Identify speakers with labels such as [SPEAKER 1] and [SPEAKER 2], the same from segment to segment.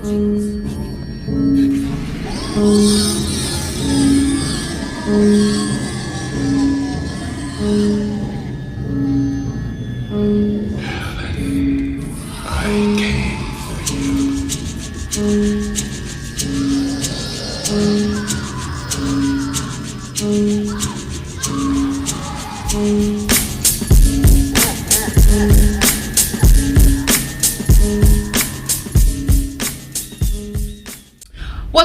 [SPEAKER 1] What's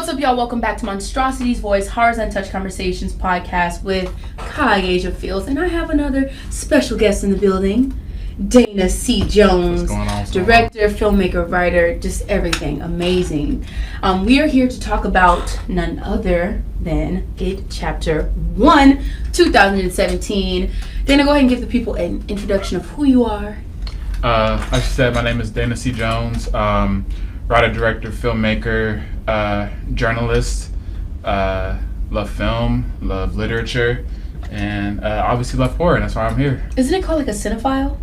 [SPEAKER 1] up, y'all? Welcome back to Monstrosities, Voice Horror's Untouched Conversations podcast with Kai Asia Fields, and I have another special guest in the building, Dana C. Jones, director, filmmaker, writer, just everything amazing. We are here to talk about none other than It Chapter 1, 2017. Dana, go ahead and give the people an introduction of who you are.
[SPEAKER 2] Like I said, my name is Dana C. Jones, writer, director, filmmaker, journalist, love film, love literature, and obviously love horror, and that's why I'm here.
[SPEAKER 1] Isn't it called like a cinephile?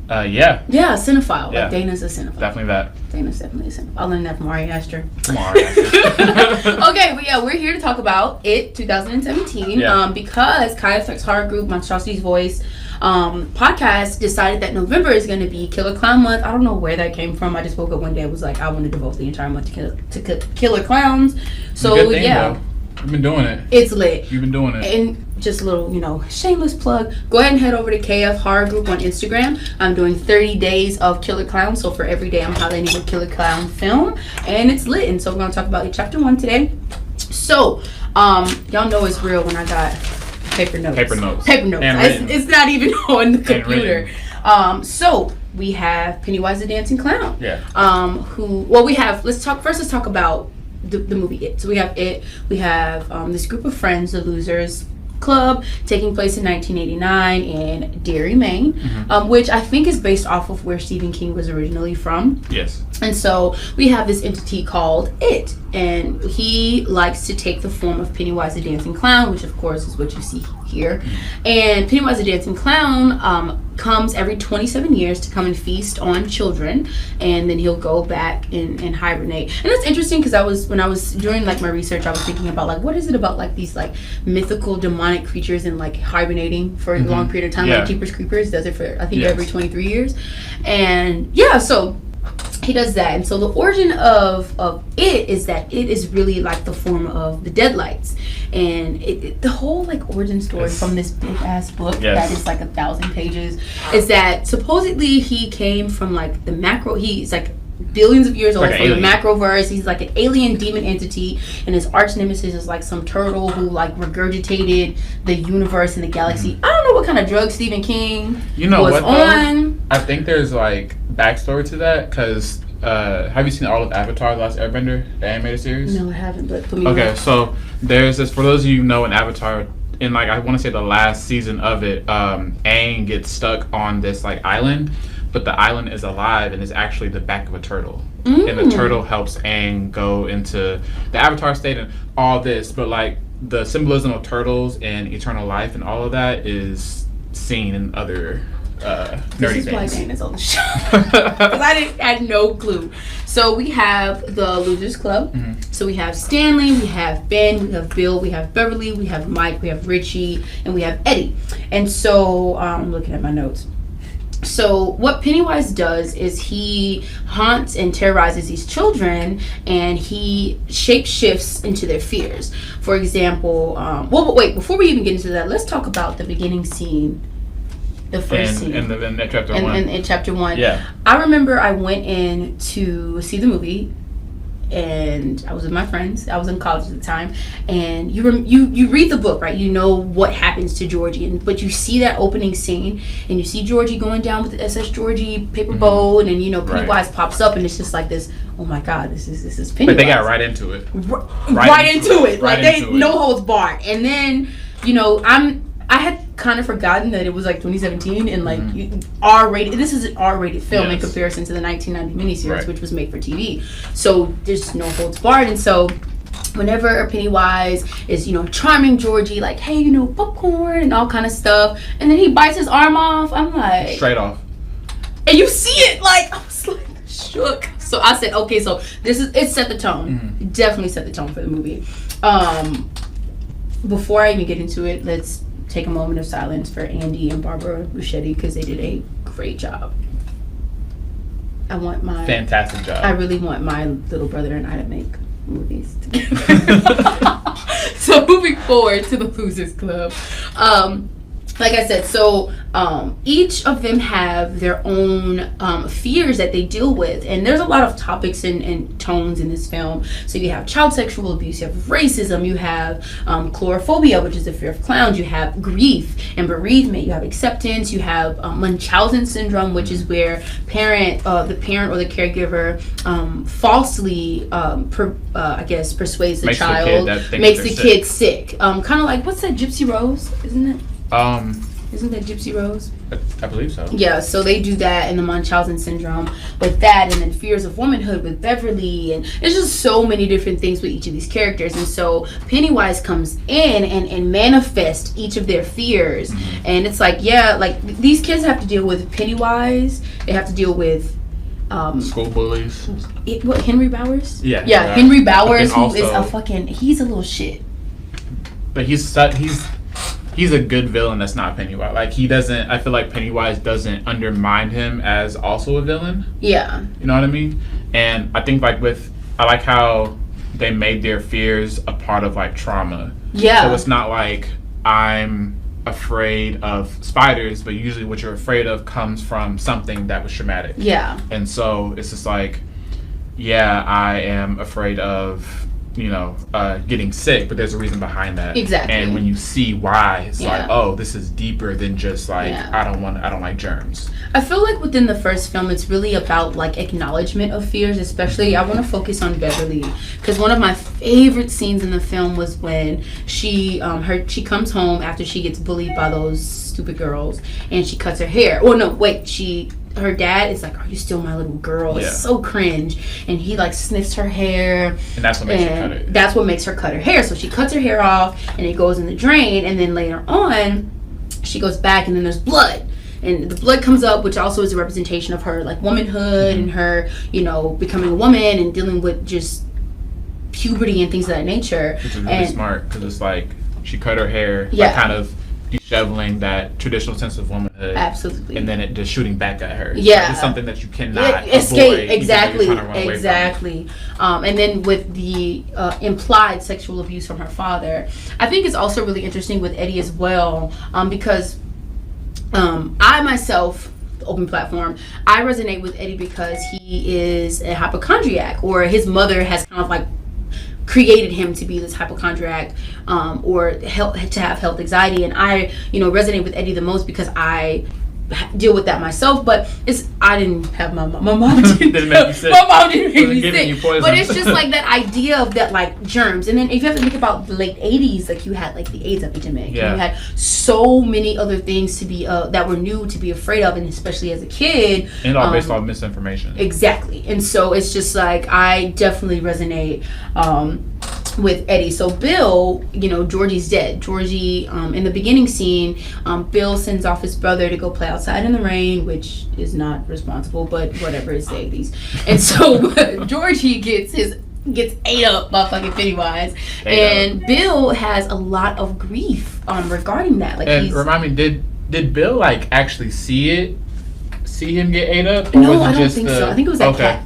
[SPEAKER 2] Yeah.
[SPEAKER 1] Yeah, a cinephile.
[SPEAKER 2] Yeah.
[SPEAKER 1] Like Dana's a cinephile.
[SPEAKER 2] Definitely that.
[SPEAKER 1] Dana's definitely a cinephile. I learned that from Ari Aster. Okay, but yeah, we're here to talk about It 2017 because Kai Effect's horror group, Monstrosities Voice podcast decided that November is going to be Killer Clown Month. I don't know where that came from. I just woke up one day and was like, I want to devote the entire month to killer clowns. So
[SPEAKER 2] Good thing,
[SPEAKER 1] yeah.
[SPEAKER 2] though. You've been doing it.
[SPEAKER 1] It's lit.
[SPEAKER 2] You've been doing it.
[SPEAKER 1] And just a little, shameless plug. Go ahead and head over to KF Horror Group on Instagram. I'm doing 30 days of Killer Clown. So for every day, I'm highlighting a Killer Clown film. And it's lit. And so we're going to talk about Chapter 1 today. So, y'all know it's real when I got paper notes. It's not even on the computer. So we have Pennywise the Dancing Clown.
[SPEAKER 2] Yeah.
[SPEAKER 1] Let's talk about the movie It. So we have It. We have this group of friends, the Losers Club, taking place in 1989 in Derry, Maine, which I think is based off of where Stephen King was originally from.
[SPEAKER 2] Yes.
[SPEAKER 1] And so we have this entity called It, and he likes to take the form of Pennywise the Dancing Clown, which of course is what you see here. And Pennywise the Dancing Clown comes every 27 years to come and feast on children, and then he'll go back and hibernate. And that's interesting because when I was doing like my research, I was thinking about like what is it about like these like mythical demonic creatures and like hibernating for a long period of time. Like Jeepers Creepers does it for I think every 23 years. And yeah, so he does that. And so the origin of It is that it is really like the form of the Deadlights, and the whole like origin story from this big ass book that is like 1,000 pages is that supposedly he came from like the macro. He's like billions of years old, like from the macroverse. He's like an alien demon entity, and his arch nemesis is like some turtle who like regurgitated the universe and the galaxy. I don't know what kind of drug Stephen King was on.
[SPEAKER 2] I think there's like backstory to that because have you seen all of Avatar: The Last Airbender, the animated series?
[SPEAKER 1] No, I haven't, but put me on.
[SPEAKER 2] So there's this, for those of you who know, in Avatar, in like I want to say the last season of it, Aang gets stuck on this like island, but the island is alive and is actually the back of a turtle. And the turtle helps Aang go into the Avatar state and all this, but like the symbolism of turtles and eternal life and all of that is seen in other nerdy
[SPEAKER 1] this is
[SPEAKER 2] things.
[SPEAKER 1] why Dana's on the show, because I had no clue. So we have the Losers Club. So we have Stanley, we have Ben, we have Bill, we have Beverly, we have Mike, we have Richie, and we have Eddie. And so I'm looking at my notes. So what Pennywise does is he haunts and terrorizes these children, and he shapeshifts into their fears. For example, wait, before we even get into that, let's talk about the beginning scene. The first scene.
[SPEAKER 2] In chapter 1.
[SPEAKER 1] In chapter 1.
[SPEAKER 2] Yeah.
[SPEAKER 1] I remember I went in to see the movie, and I was with my friends. I was in college at the time, and you read the book, right? You know what happens to Georgie, but you see that opening scene, and you see Georgie going down with the SS Georgie paper boat, and Pennywise pops up, and it's just like this. Oh my God, this is Pennywise.
[SPEAKER 2] But they got right into it.
[SPEAKER 1] Right into it. Like they no holds barred, and then I had kind of forgotten that it was like 2017 and like R-rated. This is an R-rated film in comparison to the 1990 miniseries, which was made for TV. So there's no holds barred, and so whenever Pennywise is charming Georgie, like, hey, popcorn and all kind of stuff, and then he bites his arm off, I'm like,
[SPEAKER 2] straight off,
[SPEAKER 1] and you see it, like I was like shook. So I said, okay, so it set the tone. It definitely set the tone for the movie. Before I even get into it, let's take a moment of silence for Andy and Barbara Ruschetti because they did a great job. I want
[SPEAKER 2] fantastic job.
[SPEAKER 1] I really want my little brother and I to make movies together. So moving forward to the Losers Club. Like I said, so each of them have their own fears that they deal with. And there's a lot of topics and tones in this film. So you have child sexual abuse, you have racism, you have chlorophobia, which is the fear of clowns, you have grief and bereavement, you have acceptance, you have Munchausen syndrome, which is where the parent or the caregiver falsely, persuades the child, makes the kid sick. Kind of like, what's that, Gypsy Rose, isn't it? Isn't that Gypsy Rose?
[SPEAKER 2] I believe so.
[SPEAKER 1] Yeah, so they do that in the Munchausen syndrome with that, and then fears of womanhood with Beverly, and it's just so many different things with each of these characters. And so Pennywise comes in and manifests each of their fears. And it's like, yeah, like these kids have to deal with Pennywise, they have to deal with
[SPEAKER 2] school bullies.
[SPEAKER 1] Henry Bowers?
[SPEAKER 2] Yeah.
[SPEAKER 1] Henry Bowers, who is he's a little shit.
[SPEAKER 2] But he's a good villain that's not Pennywise. Like, I feel like Pennywise doesn't undermine him as also a villain.
[SPEAKER 1] Yeah.
[SPEAKER 2] You know what I mean? And I think, I like how they made their fears a part of, trauma.
[SPEAKER 1] Yeah.
[SPEAKER 2] So it's not like I'm afraid of spiders, but usually what you're afraid of comes from something that was traumatic.
[SPEAKER 1] Yeah.
[SPEAKER 2] And so it's just like, yeah, I am afraid of getting sick, but there's a reason behind that.
[SPEAKER 1] Exactly.
[SPEAKER 2] And when you see why, it's like, oh, this is deeper than just I don't like germs.
[SPEAKER 1] I feel like within the first film, it's really about acknowledgement of fears. Especially, I want to focus on Beverly because one of my favorite scenes in the film was when she comes home after she gets bullied by those stupid girls and she cuts her hair. Oh no, wait, her dad is like, "Are you still my little girl?" It's so cringe, and he sniffs her hair,
[SPEAKER 2] and that's what makes her cut it.
[SPEAKER 1] That's what makes her cut her hair. So she cuts her hair off, and it goes in the drain. And then later on, she goes back, and then there's blood, and the blood comes up, which also is a representation of her womanhood and her becoming a woman and dealing with just puberty and things of that nature.
[SPEAKER 2] Which is really smart because it's she cut her hair, kind of disheveling that traditional sense of womanhood.
[SPEAKER 1] Absolutely.
[SPEAKER 2] And then it just shooting back at her.
[SPEAKER 1] Yeah.
[SPEAKER 2] It's something that you cannot
[SPEAKER 1] escape.
[SPEAKER 2] Avoid,
[SPEAKER 1] Exactly. And then with the implied sexual abuse from her father, I think it's also really interesting with Eddie as well, because I myself, open platform, I resonate with Eddie because he is a hypochondriac, or his mother has kind of created him to be this hypochondriac, or to have health anxiety. And I resonate with Eddie the most because I deal with that myself, but I didn't have my mom didn't make me sick. My mom didn't make me sick, but it's just that idea of that germs. And then if you have to think about the late 80s, you had the AIDS epidemic, you had so many other things to be that were new to be afraid of, and especially as a kid,
[SPEAKER 2] and all based off misinformation.
[SPEAKER 1] Exactly. And so it's just I definitely resonate with Eddie. So Bill, Georgie's dead. Georgie, in the beginning scene, Bill sends off his brother to go play outside in the rain, which is not responsible, but whatever, it's the 80s. And so Georgie gets ate up by fucking Pennywise. And Bill has a lot of grief regarding that.
[SPEAKER 2] And remind me, did Bill actually see him get ate up?
[SPEAKER 1] Or no, was it I don't think so. I think it was that cat.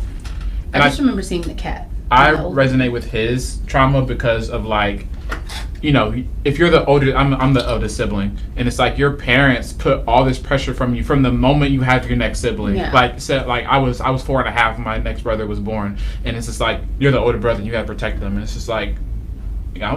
[SPEAKER 1] I just remember seeing the cat.
[SPEAKER 2] I resonate with his trauma because of if you're the older, I'm the oldest sibling, and it's your parents put all this pressure from you from the moment you have your next sibling.
[SPEAKER 1] Yeah.
[SPEAKER 2] I was 4.5 when my next brother was born, and it's just you're the older brother and you gotta protect them, and it's just I'm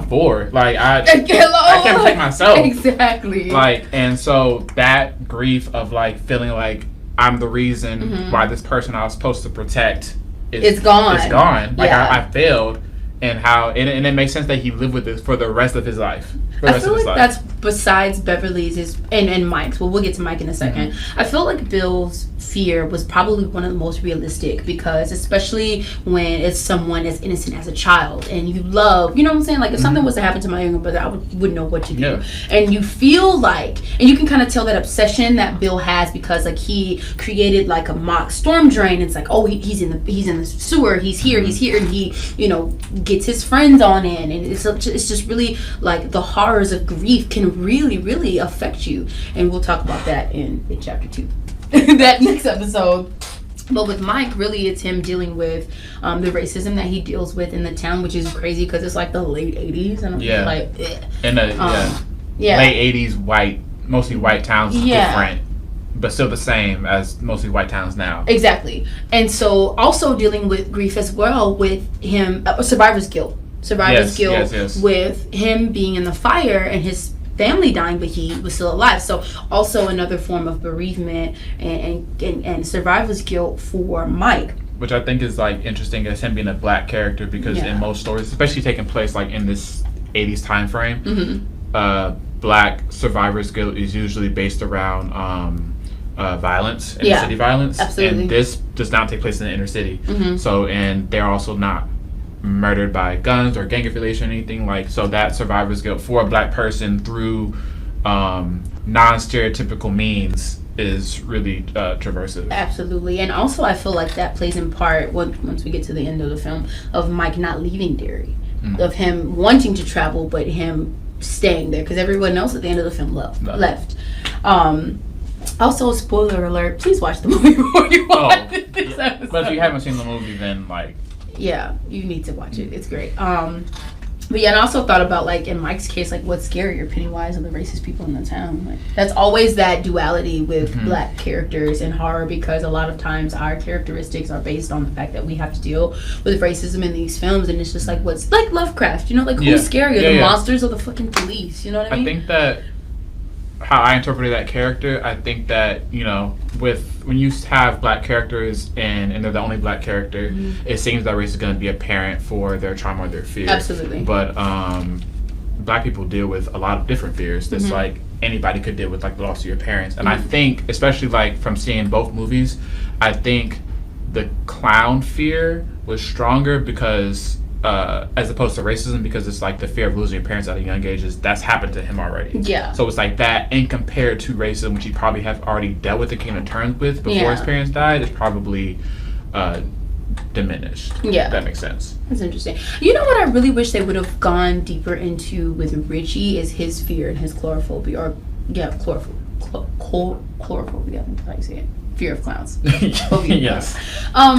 [SPEAKER 2] 4. I can't protect myself.
[SPEAKER 1] Exactly.
[SPEAKER 2] And so that grief of feeling I'm the reason why this person I was supposed to protect it's gone. It's gone. I failed, and how and it makes sense that he lived with this for the rest of his life. For the
[SPEAKER 1] I
[SPEAKER 2] rest
[SPEAKER 1] feel
[SPEAKER 2] of his
[SPEAKER 1] like
[SPEAKER 2] life.
[SPEAKER 1] that's besides Beverly's and Mike's. Well, we'll get to Mike in a second. I feel like Bill's fear was probably one of the most realistic because, especially when it's someone as innocent as a child and you love, you know what I'm saying? Like if something was to happen to my younger brother, I wouldn't know what to do.
[SPEAKER 2] Yeah.
[SPEAKER 1] And you feel like, and you can kind of tell that obsession that Bill has because like he created like a mock storm drain. It's like, oh, he's in the sewer. He's here, and he, you know, gets his friends on in, and it's just really like the horrors of grief can really, really affect you. And we'll talk about that in chapter 2. That next episode. But with Mike, really, it's him dealing with the racism that he deals with in the town, which is crazy because it's like the late 80s. And I'm just like,
[SPEAKER 2] in the late 80s, mostly white towns, different, but still the same as mostly white towns now.
[SPEAKER 1] Exactly. And so also dealing with grief as well with him, survivor's guilt. With him being in the fire and his family dying, but he was still alive. So also another form of bereavement and survivor's guilt for Mike,
[SPEAKER 2] which I think is like interesting as him being a black character because in most stories, especially taking place like in this 80s time frame, black survivor's guilt is usually based around violence, inner city violence.
[SPEAKER 1] Absolutely.
[SPEAKER 2] And this does not take place in the inner city. So, and they're also not murdered by guns or gang affiliation or anything like, so that survivor's guilt for a black person through non-stereotypical means is really traversive.
[SPEAKER 1] Absolutely. And also I feel like that plays in part once we get to the end of the film of Mike not leaving Derry, of him wanting to travel but him staying there because everyone else at the end of the film left. Also, spoiler alert, please watch the movie before you watch this episode.
[SPEAKER 2] But if you haven't seen the movie, then like,
[SPEAKER 1] yeah, you need to watch it. It's great. But yeah, and I also thought about like in Mike's case, like what's scarier, Pennywise or the racist people in the town? Like that's always that duality with black characters in horror because a lot of times our characteristics are based on the fact that we have to deal with racism in these films, and it's just like what's like Lovecraft, you know, like who's scarier, the monsters or the fucking police? You know what I mean?
[SPEAKER 2] I think that how I interpreted that character, I think that, you know, when you have black characters and they're the only black character, it seems that race is going to be apparent for their trauma or their fear.
[SPEAKER 1] Absolutely.
[SPEAKER 2] But black people deal with a lot of different fears that's like anybody could deal with, like the loss of your parents. And I think, especially like from seeing both movies, I think the clown fear was stronger because as opposed to racism, because it's like the fear of losing your parents at a young age that's happened to him already. Yeah. So it's like that, and compared to racism, which he probably have already dealt with and came to terms with before his parents died, it's probably diminished. Yeah. If that makes sense.
[SPEAKER 1] That's interesting. You know what I really wish they would have gone deeper into with Richie is his fear and his chlorophobia, or chlorophobia, how you say it? Fear of clowns.
[SPEAKER 2] Yes.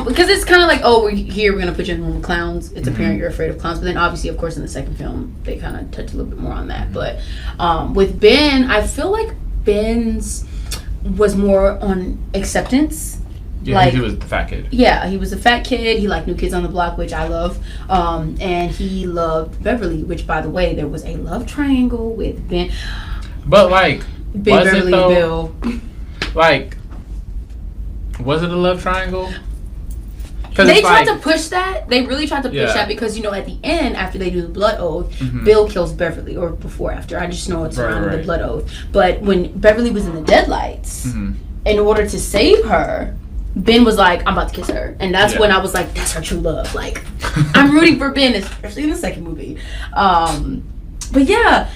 [SPEAKER 1] Because it's kind of like, oh, we're gonna put you in a room with clowns. It's apparent you're afraid of clowns. But then obviously, of course, in the second film, they kind of touch a little bit more on that. But with Ben, I feel like Ben's was more on acceptance.
[SPEAKER 2] Yeah, like, he was the fat kid.
[SPEAKER 1] Yeah, he was a fat kid. He liked New Kids on the Block, which I love. And he loved Beverly, which, by the way, there was a love triangle with Ben.
[SPEAKER 2] But like,
[SPEAKER 1] Ben, Beverly, Bill.
[SPEAKER 2] Like, was it a love triangle?
[SPEAKER 1] They tried to push that. They really tried to push that because, you know, at the end, after they do the blood oath, Bill kills Beverly, or before, after. I just know it's around the blood oath. But when Beverly was in the deadlights, in order to save her, Ben was like, I'm about to kiss her. And that's when I was like, that's her true love. Like, I'm rooting for Ben, especially in the second movie. But yeah,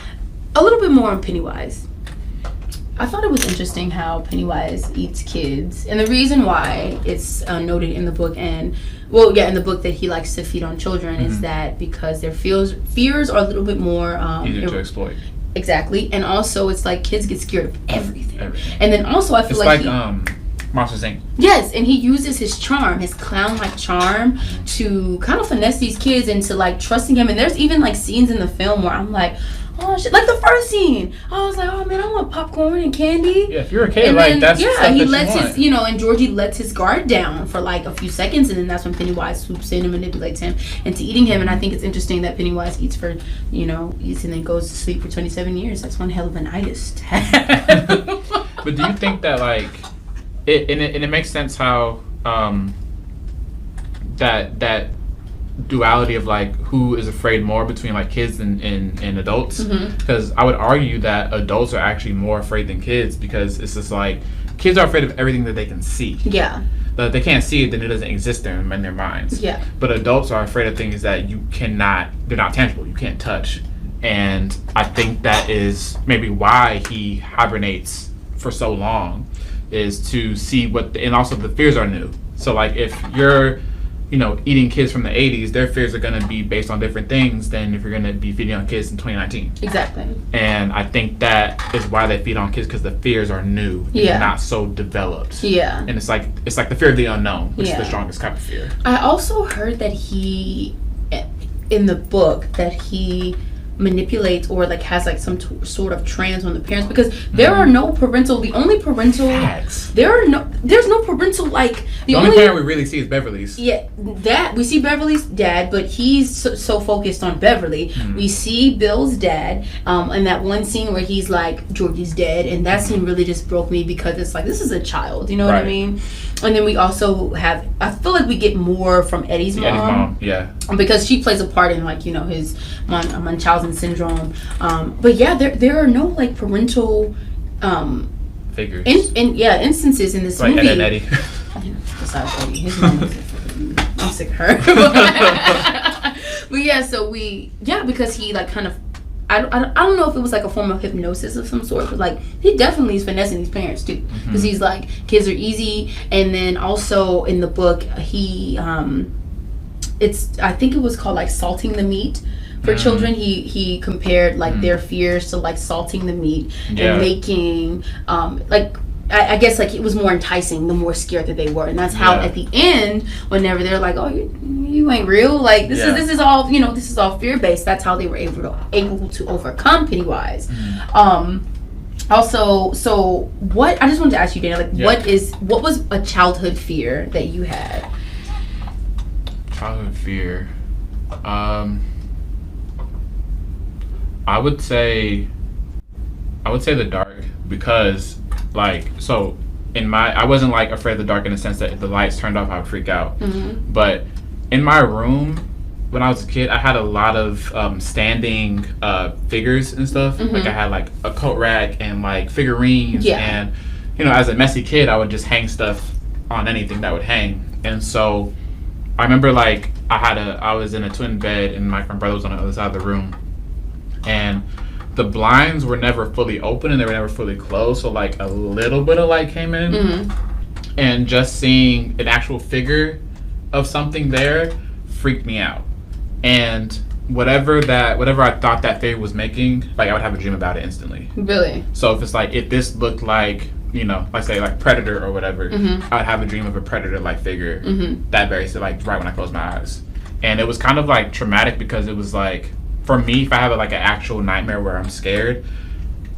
[SPEAKER 1] a little bit more on Pennywise. I thought it was interesting how Pennywise eats kids, and the reason why it's noted in the book, in the book that he likes to feed on children, is that because their fears are a little bit more
[SPEAKER 2] easier to exploit.
[SPEAKER 1] Exactly, and also it's like kids get scared of everything. And then also I feel
[SPEAKER 2] it's like Monsters Inc.
[SPEAKER 1] Yes, and he uses his charm, his clown-like charm, to kind of finesse these kids into like trusting him. And there's even like scenes in the film where I'm like, oh shit, like the first scene, I was like, oh man, I want popcorn and candy.
[SPEAKER 2] Yeah, if you're a kid, and like then, that's stuff
[SPEAKER 1] he
[SPEAKER 2] that
[SPEAKER 1] lets
[SPEAKER 2] you want.
[SPEAKER 1] his, you know, and Georgie lets his guard down for like a few seconds, and then that's when Pennywise swoops in and manipulates him into eating him. And I think it's interesting that Pennywise eats and then goes to sleep for 27 years. That's one hell of an itis to have.
[SPEAKER 2] But do you think that like it makes sense how that duality of like who is afraid more between like kids and adults, because I would argue that adults are actually more afraid than kids, because it's just like kids are afraid of everything that they can see.
[SPEAKER 1] Yeah.
[SPEAKER 2] But if they can't see it, then it doesn't exist in their minds.
[SPEAKER 1] Yeah.
[SPEAKER 2] But adults are afraid of things that they're not tangible, you can't touch. And I think that is maybe why he hibernates for so long, is to see and also the fears are new. So like if you're, eating kids from the 80s, their fears are going to be based on different things than if you're going to be feeding on kids in 2019.
[SPEAKER 1] Exactly.
[SPEAKER 2] And I think that is why they feed on kids, because the fears are new, and not so developed. Yeah. And it's like the fear of the unknown, which is the strongest type of fear.
[SPEAKER 1] I also heard that in the book, that he manipulates or like has like some sort of trans on the parents, because there are no parental. The only parental. Facts. There's no parental like.
[SPEAKER 2] The only parent we really see is Beverly's.
[SPEAKER 1] Yeah, that we see Beverly's dad, but he's so focused on Beverly. We see Bill's dad, in that one scene where he's like, Georgie's dead, and that scene really just broke me, because it's like, this is a child, you know what I mean? And then we also have, I feel like we get more from Eddie's mom. Eddie's mom, yeah, because she plays a part in like his Munchausen syndrome. But yeah, there are no like parental
[SPEAKER 2] figures
[SPEAKER 1] instances in this
[SPEAKER 2] like
[SPEAKER 1] movie.
[SPEAKER 2] Ed and Eddie.
[SPEAKER 1] Besides Eddie, his mom is I'm sick of her. But yeah, because he like kind of, I don't know if it was like a form of hypnosis of some sort, but like he definitely is finessing these parents too, because he's like, kids are easy. And then also in the book, he I think it was called like salting the meat for children. He compared like their fears to like salting the meat and making like, I guess like it was more enticing the more scared that they were, and that's how at the end, whenever they're like, oh, you ain't real, like this is all this is all fear based. That's how they were able to overcome Pennywise. Also, so what I just wanted to ask you, Dana, like what was a childhood fear that you had?
[SPEAKER 2] Childhood fear, I would say the dark, because like, so I wasn't like afraid of the dark in the sense that if the lights turned off I would freak out. But in my room when I was a kid, I had a lot of standing figures and stuff. Like I had like a coat rack and like figurines, and as a messy kid I would just hang stuff on anything that would hang. And so I remember like I was in a twin bed and my brother was on the other side of the room, and the blinds were never fully open and they were never fully closed, so like a little bit of light came in, and just seeing an actual figure of something there freaked me out. And whatever I thought that figure was making, like I would have a dream about it instantly. Really? So if this looked like, like say like Predator or whatever, I would have a dream of a Predator like figure that very like right when I closed my eyes. And it was kind of like traumatic, because it was like, for me, if I have like an actual nightmare where I'm scared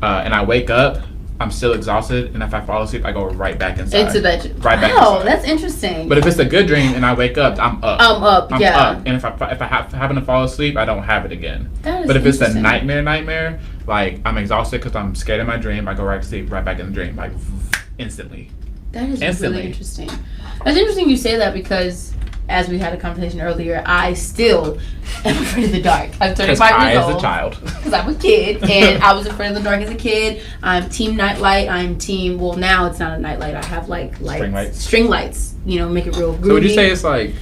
[SPEAKER 2] and I wake up, I'm still exhausted, and if I fall asleep, I go right back inside. Into that. Right back inside. Oh,
[SPEAKER 1] that's interesting.
[SPEAKER 2] But if it's a good dream and I wake up, I'm up. I'm up. And if I happen to fall asleep, I don't have it again. But if it's a nightmare, like I'm exhausted because I'm scared in my dream, I go right to sleep, right back in the dream, like instantly.
[SPEAKER 1] That is really interesting. That's interesting you say that, because as we had a conversation earlier, I still am afraid of the dark. I'm 35 years old.
[SPEAKER 2] As a child.
[SPEAKER 1] Because I'm a kid, and I was afraid of the dark as a kid. I'm team nightlight. I'm team, well, now it's not a nightlight. I have like lights. String lights. Make it real groovy.
[SPEAKER 2] So would you say it's like,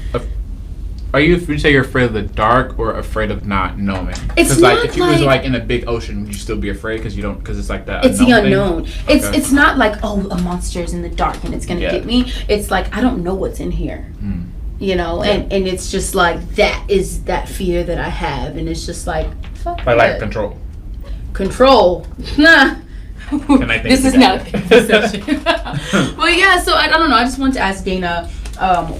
[SPEAKER 2] would you say you're afraid of the dark or afraid of not knowing? It's not like, if you was like in a big ocean, would you still be afraid because it's like that? It's the
[SPEAKER 1] unknown. It's not like, oh, a monster is in the dark and it's gonna get me. It's like, I don't know what's in here. And it's just like, that is that fear that I have, and it's just like,
[SPEAKER 2] like control.
[SPEAKER 1] Nah. This is not a conversation. Well, yeah. So I don't know. I just wanted to ask Dana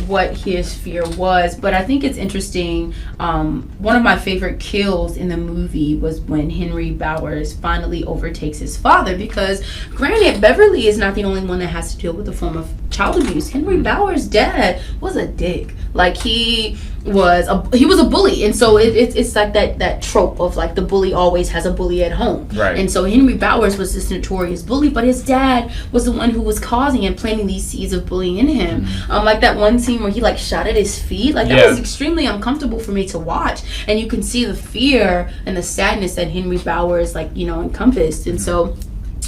[SPEAKER 1] what his fear was, but I think it's interesting. One of my favorite kills in the movie was when Henry Bowers finally overtakes his father, because granted, Beverly is not the only one that has to deal with the form of child abuse. Henry Bauer's dad was a dick. Like he was a bully, and so it's like that trope of like the bully always has a bully at home,
[SPEAKER 2] right?
[SPEAKER 1] And so Henry Bowers was this notorious bully, but his dad was the one who was causing and planting these seeds of bullying in him. Like that one scene where he like shot at his feet, like that was extremely uncomfortable for me to watch, and you can see the fear and the sadness that Henry Bowers like encompassed, and so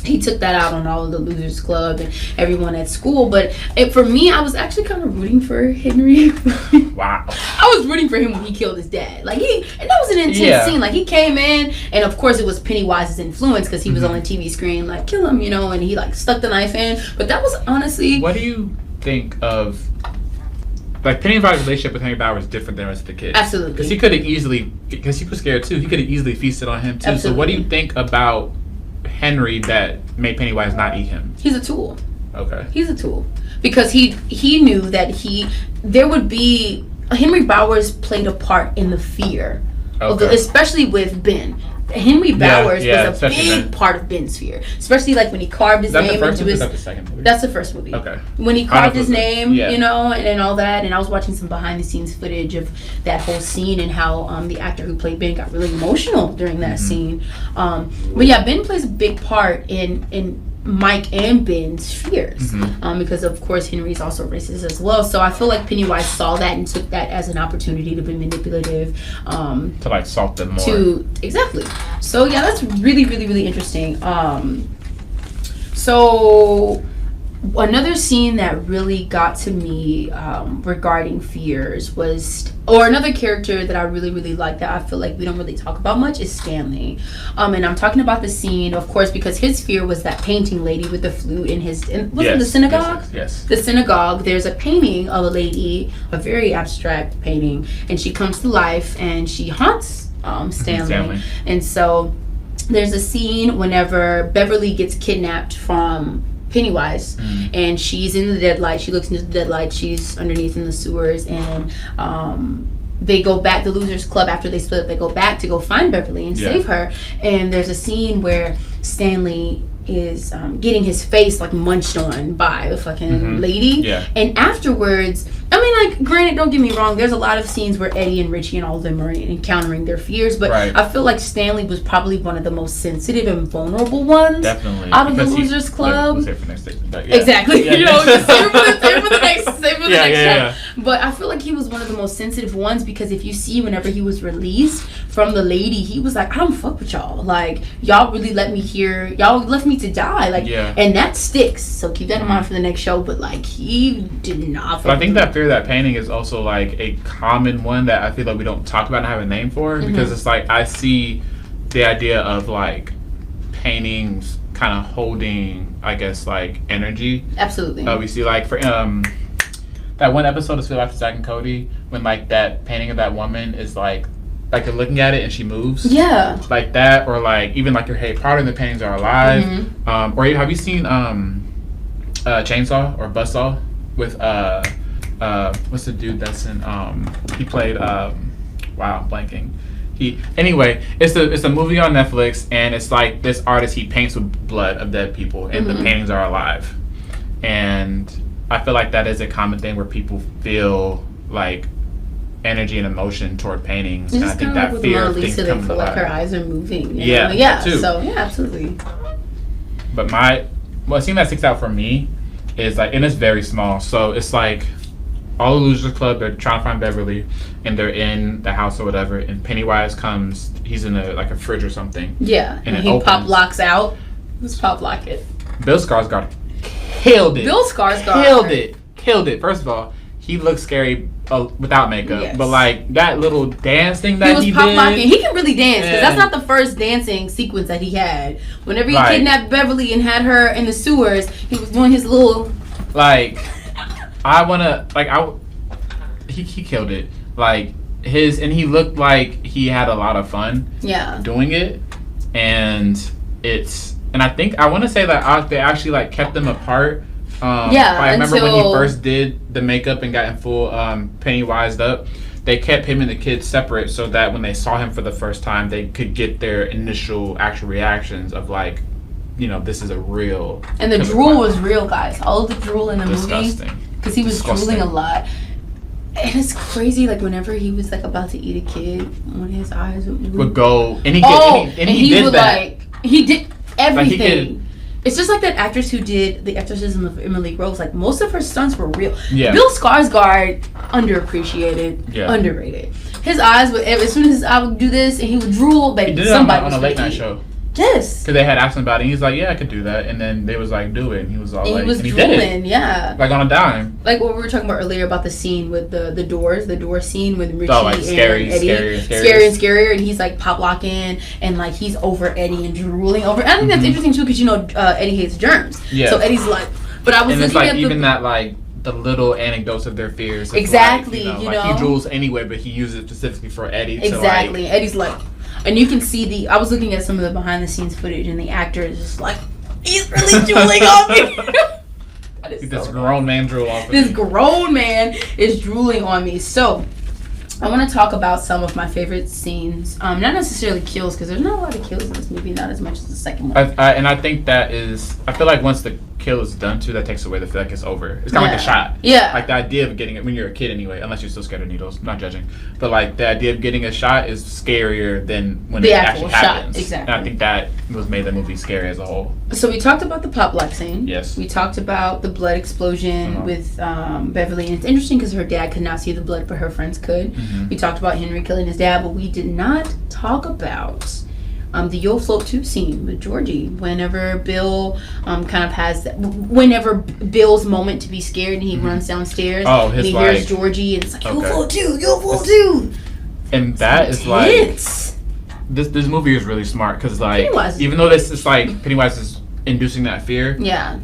[SPEAKER 1] he took that out on all of the Losers Club and everyone at school. But for me, I was actually kind of rooting for Henry.
[SPEAKER 2] Wow.
[SPEAKER 1] I was rooting for him when he killed his dad. Like and that was an intense scene. Like he came in, and of course it was Pennywise's influence because he was on the TV screen, like kill him, and he like stuck the knife in. But that was honestly.
[SPEAKER 2] What do you think of? Like Pennywise's relationship with Henry Bauer is different than the rest of the kids.
[SPEAKER 1] Absolutely.
[SPEAKER 2] Because he could have easily, because he was scared too. He could have easily feasted on him too.
[SPEAKER 1] Absolutely.
[SPEAKER 2] So what do you think about Henry that made Pennywise not eat him?
[SPEAKER 1] He's a tool.
[SPEAKER 2] Okay.
[SPEAKER 1] He's a tool because he knew that there would be Henry Bowers played a part in the fear, especially with Ben. Henry Bowers was a big part of Ben's fear, especially like when he carved his name into his.
[SPEAKER 2] That's the second movie.
[SPEAKER 1] That's the first movie.
[SPEAKER 2] Okay.
[SPEAKER 1] When he carved his name, and all that, and I was watching some behind the scenes footage of that whole scene and how the actor who played Ben got really emotional during that scene. But yeah, Ben plays a big part in Mike and Ben's fears, because of course Henry's also racist as well. So I feel like Pennywise saw that and took that as an opportunity to be manipulative,
[SPEAKER 2] to like salt them more.
[SPEAKER 1] Exactly. So yeah, that's really, really, really interesting. So another scene that really got to me regarding fears was, or another character that I really, really like that I feel like we don't really talk about much is Stanley. And I'm talking about the scene, of course, because his fear was that painting lady with the flute in was it the synagogue?
[SPEAKER 2] Yes.
[SPEAKER 1] The synagogue, there's a painting of a lady, a very abstract painting, and she comes to life and she haunts Stanley. And so there's a scene whenever Beverly gets kidnapped from Pennywise, and she's in the deadlight. She looks into the deadlight. She's underneath in the sewers, and they go back. The Losers Club, after they split up, they go back to go find Beverly and save her. And there's a scene where Stanley is getting his face like munched on by a fucking lady, and afterwards, I mean, like, granted, don't get me wrong, there's a lot of scenes where Eddie and Richie and all of them are encountering their fears, but I feel like Stanley was probably one of the most sensitive and vulnerable ones out of the Losers Club. Exactly. Just save it for the next show. But I feel like he was one of the most sensitive ones, because if you see whenever he was released from the lady, he was like, I don't fuck with y'all. Like, y'all really let me left me to die. Like, and that sticks. So keep that in mind for the next show. But like, he did not.
[SPEAKER 2] But I think that fear, that painting, is also like a common one that I feel like we don't talk about and have a name for, because it's like I see the idea of like paintings kind of holding, I guess, like energy.
[SPEAKER 1] Absolutely.
[SPEAKER 2] We see like for that one episode of Feel After Zack and Cody, when like that painting of that woman is like they're looking at it and she moves. Yeah. Like that, or like even like your Harry Potter and the paintings are alive. Or have you seen Chainsaw or Buzzsaw with what's the dude that's in he played blanking. It's a movie on Netflix, and it's like this artist, he paints with blood of dead people, and the paintings are alive. And I feel like that is a common thing where people feel like energy and emotion toward paintings, and I think that like fear of things come to life. Like
[SPEAKER 1] her eyes are moving.
[SPEAKER 2] Too.
[SPEAKER 1] So absolutely.
[SPEAKER 2] But a scene that sticks out for me is like, and it's very small, so it's like all the Losers Club, they're trying to find Beverly, and they're in the house or whatever, and Pennywise comes, he's in a fridge or something.
[SPEAKER 1] Yeah, and he pop locks out. Let's pop lock it.
[SPEAKER 2] Bill Skarsgård killed it. Killed it. First of all, he looks scary without makeup, but like that little dance thing that he
[SPEAKER 1] pop
[SPEAKER 2] did,
[SPEAKER 1] locking. He can really dance, because that's not the first dancing sequence that he had. Whenever he kidnapped Beverly and had her in the sewers, he was doing his little
[SPEAKER 2] he killed it. Like and he looked like he had a lot of fun doing it, and I think I want to say that they actually like kept them apart. I remember when he first did the makeup and got in full Pennywised up, they kept him and the kids separate so that when they saw him for the first time, they could get their initial actual reactions of like this is a real.
[SPEAKER 1] And the drool was real, guys. All of the drool in the
[SPEAKER 2] disgusting.
[SPEAKER 1] movie, because he was drooling a lot. And it's crazy, like whenever he was like about to eat a kid, when his eyes would
[SPEAKER 2] go, and he did
[SPEAKER 1] would
[SPEAKER 2] that.
[SPEAKER 1] like he did everything.
[SPEAKER 2] Like
[SPEAKER 1] it's just like that actress who did the exorcism of Emily Rose. Like most of her stunts were real.
[SPEAKER 2] Yeah.
[SPEAKER 1] Bill Skarsgård, underappreciated, underrated. His eyes would, as soon as his eye would do this and he would drool, baby.
[SPEAKER 2] He did it
[SPEAKER 1] somebody
[SPEAKER 2] on a late night show.
[SPEAKER 1] Yes.
[SPEAKER 2] Because they had asked him about it. And he's like, yeah, I could do that. And then they was like, do it. And he was all
[SPEAKER 1] and
[SPEAKER 2] like,
[SPEAKER 1] he was
[SPEAKER 2] and he
[SPEAKER 1] drooling,
[SPEAKER 2] did it.
[SPEAKER 1] yeah.
[SPEAKER 2] Like on a dime.
[SPEAKER 1] Like what we were talking about earlier about the scene with the door scene with Richie
[SPEAKER 2] like scary,
[SPEAKER 1] and Eddie. Scary and scarier. And he's like pop locking and like he's over Eddie and drooling over. I think that's interesting too because Eddie hates germs. Yeah. So Eddie's like, but I was
[SPEAKER 2] looking at even that like the little anecdotes of their fears.
[SPEAKER 1] Exactly.
[SPEAKER 2] Like, like he drools anyway, but he uses it specifically for Eddie.
[SPEAKER 1] Exactly.
[SPEAKER 2] To, like,
[SPEAKER 1] Eddie's like. And you can see I was looking at some of the behind the scenes footage and the actor is just like, he's really drooling on me.
[SPEAKER 2] This grown man drool off of me.
[SPEAKER 1] This grown man is drooling on me. So, I want to talk about some of my favorite scenes. Not necessarily kills, because there's not a lot of kills in this movie, not as much as the second one.
[SPEAKER 2] And I think I feel like once the kill is done too, that takes away the feel like it's over. It's kind of like a shot.
[SPEAKER 1] Yeah.
[SPEAKER 2] Like the idea of getting it when you're a kid anyway, unless you're still scared of needles, not judging. But like the idea of getting a shot is scarier than when it actually happens.
[SPEAKER 1] Exactly.
[SPEAKER 2] And I think that was made the movie scary as a whole.
[SPEAKER 1] So we talked about the pop lock scene.
[SPEAKER 2] Yes.
[SPEAKER 1] We talked about the blood explosion with Beverly. And it's interesting because her dad could not see the blood, but her friends could. Mm-hmm. We talked about Henry killing his dad, but we did not talk about the Yo Float 2 scene with Georgie. Whenever Bill whenever Bill's moment to be scared and he runs downstairs and he hears Georgie and it's like, Yo Float 2, Yo Float 2.
[SPEAKER 2] And that is like, this movie is really smart because like, Pennywise. Even though this is like, Pennywise is inducing that fear,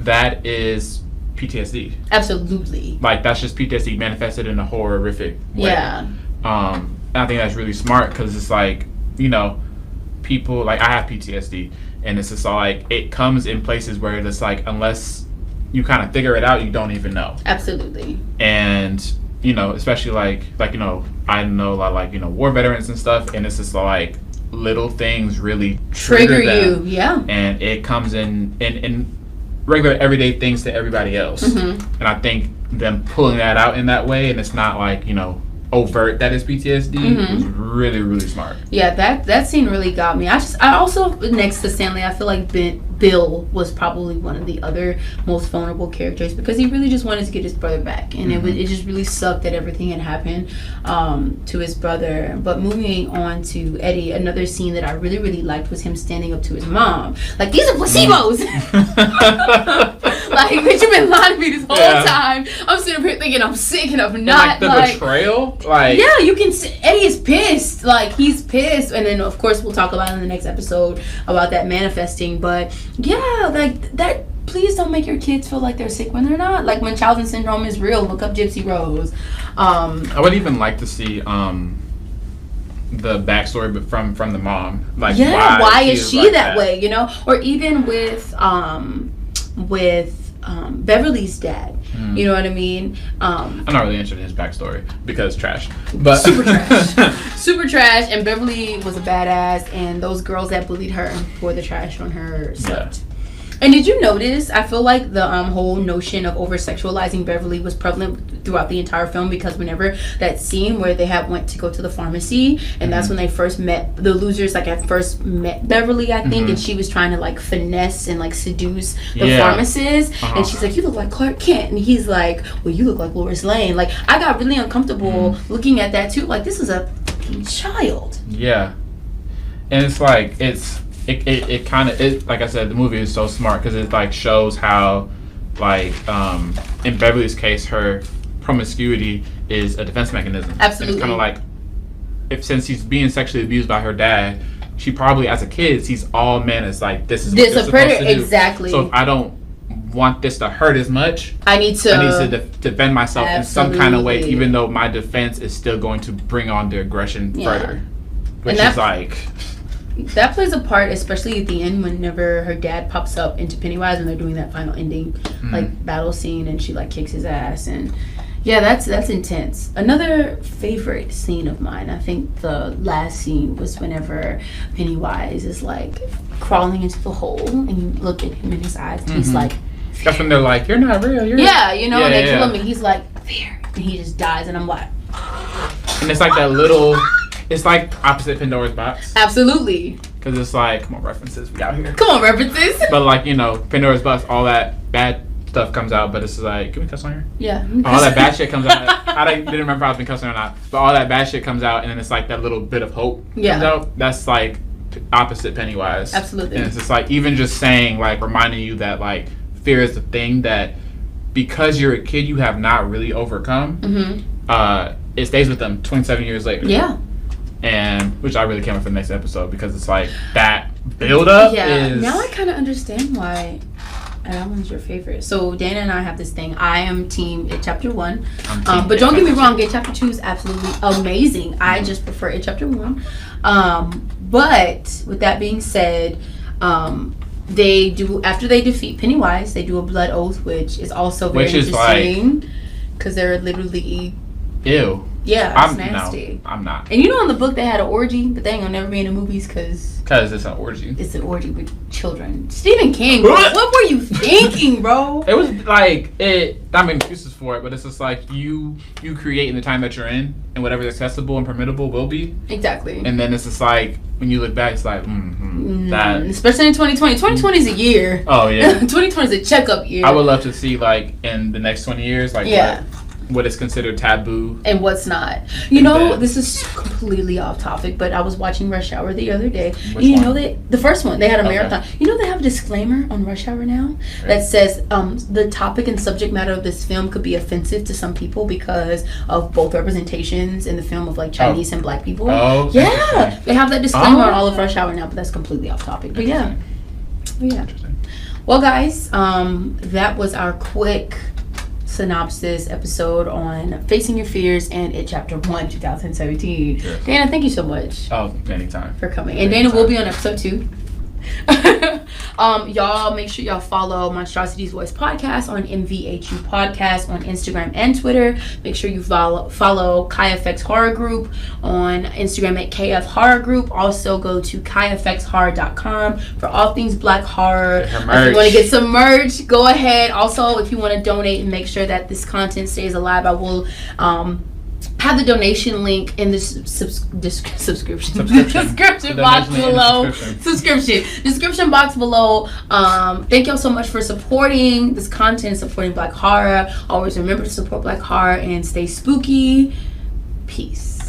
[SPEAKER 2] that is PTSD.
[SPEAKER 1] Absolutely.
[SPEAKER 2] Like that's just PTSD manifested in a horrific way.
[SPEAKER 1] Yeah.
[SPEAKER 2] And I think that's really smart because it's like, people like I have PTSD and it's just like it comes in places where it's like unless you kind of figure it out, you don't even know.
[SPEAKER 1] Absolutely.
[SPEAKER 2] And especially like I know a lot of like war veterans and stuff, and it's just like little things really trigger them.
[SPEAKER 1] Yeah.
[SPEAKER 2] And it comes in regular everyday things to everybody else. Mm-hmm. And I think them pulling that out in that way, and it's not like overt that is PTSD was really, really smart.
[SPEAKER 1] Yeah, that scene really got me. I also, next to Stanley, I feel like Bill was probably one of the other most vulnerable characters because he really just wanted to get his brother back, and it just really sucked that everything had happened to his brother. But moving on to Eddie, another scene that I really, really liked was him standing up to his mom. Like, these are placebos. Like, bitch, you've been lying to me this whole time. I'm sitting up here thinking I'm sick and I'm not.
[SPEAKER 2] And like the betrayal. Like,
[SPEAKER 1] yeah, you can see Eddie is pissed. Like, he's pissed. And then, of course, we'll talk about in the next episode about that manifesting. But, yeah, like, that, please don't make your kids feel like they're sick when they're not. Like, Munchausen syndrome is real. Look up Gypsy Rose.
[SPEAKER 2] I would even like to see the backstory but from the mom. Like,
[SPEAKER 1] why is she like that way, Or even with Beverly's dad. You know what I mean?
[SPEAKER 2] I'm not really interested in his backstory because trash. But
[SPEAKER 1] super trash. Super trash. And Beverly was a badass, and those girls that bullied her and poured the trash on her sucked. Yeah. And did you notice, I feel like the whole notion of over-sexualizing Beverly was prevalent throughout the entire film, because whenever that scene where they went to go to the pharmacy, and that's when they first met, the losers, like, had first met Beverly, I think, and she was trying to, like, finesse and, like, seduce the pharmacist, and she's like, you look like Clark Kent, and he's like, well, you look like Lois Lane. Like, I got really uncomfortable looking at that, too. Like, this is a fucking child.
[SPEAKER 2] Yeah. And it's like, it kind of, like I said, the movie is so smart because it like shows how, like, in Beverly's case, her promiscuity is a defense mechanism.
[SPEAKER 1] Absolutely.
[SPEAKER 2] And it's kind of like, since she's being sexually abused by her dad, she probably, as a kid, sees all men as like, this is what they're supposed to do.
[SPEAKER 1] Exactly.
[SPEAKER 2] So if I don't want this to hurt as much,
[SPEAKER 1] I need to
[SPEAKER 2] defend myself in some kind of way, even though my defense is still going to bring on the aggression further. Which is like...
[SPEAKER 1] That plays a part, especially at the end, whenever her dad pops up into Pennywise and they're doing that final ending, like, battle scene, and she, like, kicks his ass. And yeah, that's intense. Another favorite scene of mine, I think the last scene, was whenever Pennywise is like, crawling into the hole, and you look at him in his eyes, and he's like, fear.
[SPEAKER 2] That's when they're like, you're not real. You're
[SPEAKER 1] and they kill him, and he's like, fear, and he just dies, and I'm like,
[SPEAKER 2] and it's like that little, it's like opposite Pandora's box.
[SPEAKER 1] Absolutely.
[SPEAKER 2] Because it's like, come on, references, we out here.
[SPEAKER 1] Come on, references.
[SPEAKER 2] But like, Pandora's box, all that bad stuff comes out, but it's like, can we cuss on here?
[SPEAKER 1] Yeah.
[SPEAKER 2] All that bad shit comes out. I didn't remember if I was been cussing or not, but all that bad shit comes out, and then it's like that little bit of hope comes out. That's like opposite Pennywise.
[SPEAKER 1] Absolutely.
[SPEAKER 2] And it's just like, even just saying, like, reminding you that like fear is the thing that because you're a kid you have not really overcome. It stays with them 27 years later.
[SPEAKER 1] Yeah.
[SPEAKER 2] And which I really can't wait for the next episode, because it's like that build up is.
[SPEAKER 1] Now I kind of understand why that one's your favorite. So Dana and I have this thing. I am team It Chapter 1. But don't get me wrong, It Chapter 2 is absolutely amazing. I just prefer It Chapter 1. But with that being said, they do, after they defeat Pennywise, they do a blood oath, which is also very interesting, because they're literally
[SPEAKER 2] ew.
[SPEAKER 1] Yeah, it's nasty.
[SPEAKER 2] No, I'm not.
[SPEAKER 1] And in the book they had an orgy, but they ain't gonna never be in the movies because
[SPEAKER 2] it's an orgy.
[SPEAKER 1] It's an orgy with children. Stephen King, bro, what were you thinking, bro?
[SPEAKER 2] It was like not making excuses for it, but it's just like you create in the time that you're in, and whatever's accessible and permittable will be.
[SPEAKER 1] Exactly.
[SPEAKER 2] And then it's just like when you look back, it's like that.
[SPEAKER 1] Especially in 2020. 2020 is a year.
[SPEAKER 2] Oh yeah.
[SPEAKER 1] 2020 is a checkup year.
[SPEAKER 2] I would love to see like in the next 20 years, like what is considered taboo
[SPEAKER 1] and what's not. This is completely off topic, but I was watching Rush Hour the other day.
[SPEAKER 2] Which one?
[SPEAKER 1] The first one, they had a marathon. They have a disclaimer on Rush Hour now that says the topic and subject matter of this film could be offensive to some people because of both representations in the film of like Chinese and black people. Yeah, they have that disclaimer on all of Rush Hour now, but that's completely off topic. But yeah. Well, guys, that was our quick synopsis episode on Facing Your Fears and It Chapter 1 2017. Sure. Dana, thank you so much.
[SPEAKER 2] Oh, anytime.
[SPEAKER 1] For coming. And Dana will be on episode 2. Y'all make sure y'all follow Monstrosities Voice Podcast on MVHU Podcast on Instagram and Twitter. Make sure you follow KaiFX Horror Group on Instagram at KF Horror Group. Also go to kaifxhorror.com for all things black horror. If you want to get some merch, go ahead. Also, if you want to donate and make sure that this content stays alive, I will have the donation link in the description box below. Description box below. Thank y'all so much for supporting this content, supporting black horror. Always remember to support black horror and stay spooky. Peace.